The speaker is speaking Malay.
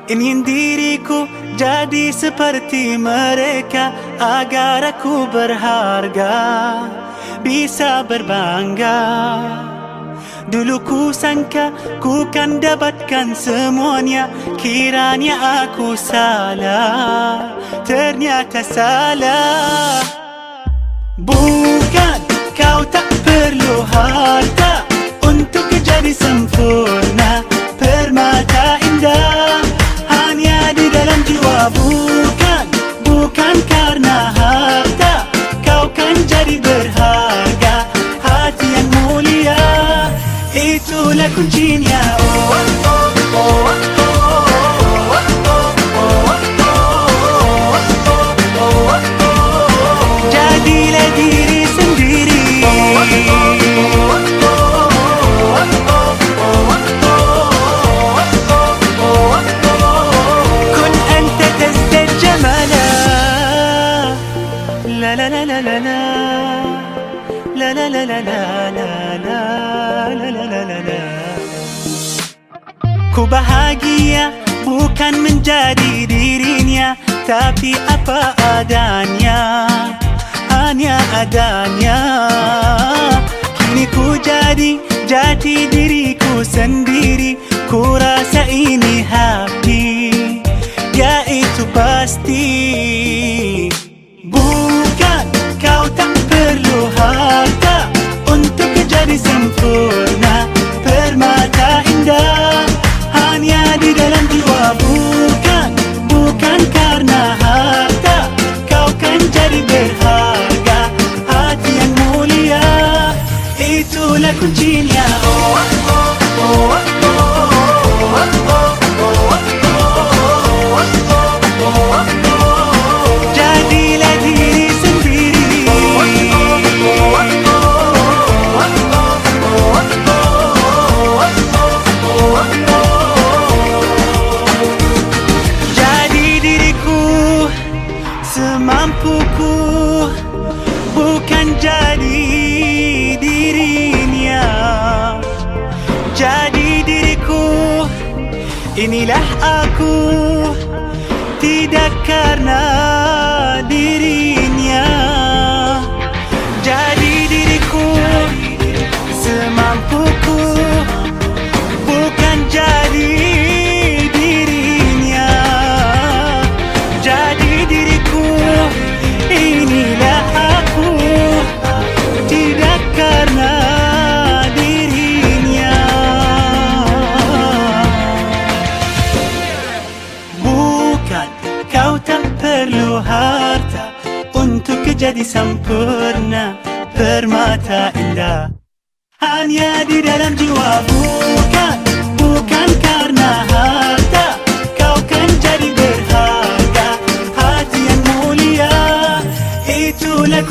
Ingin diriku jadi seperti mereka, agar aku berharga, bisa berbangga. Dulu ku sangka ku kan dapatkan semuanya, kiranya aku salah, ternyata salah. Bukan kau tak perlu harta untuk jadi sempurna, permata indah hanya di dalam jiwa. Bukan karena harta kau kan jadi berharga, hati yang mulia itulah kuncinya. Jadilah diri sendiri, kun anta tazdad jamala. La la la la la la, la la la la la la la, la la la la la. Ku bahagia bukan menjadi dirinya, tapi apa adanya, hanya adanya. Kini ku jadi jati diriku sendiri, ku rasa ini happy, ya itu pasti. Bukan kau tak perlu harta untuk jadi sempurna, permata indah hanya di dalam jiwa. Bukan karena harta kau kan jadi berharga, hati yang mulia itulah kuncinya. Jadilah diri sendiri, jadi diriku semampuku, bukan jadi dirinya. Jadi diriku, inilah aku, tidak karena dirinya. Jadi diriku semampuku, bukan jadi dirinya. Jadi diriku, inilah aku, tidak karena dirinya. Bukan kau tak perlu harta untuk jadi sempurna, permata indah hanya di dalam jiwa. Bukan karena harta kau kan jadi berharga, hati yang mulia itulah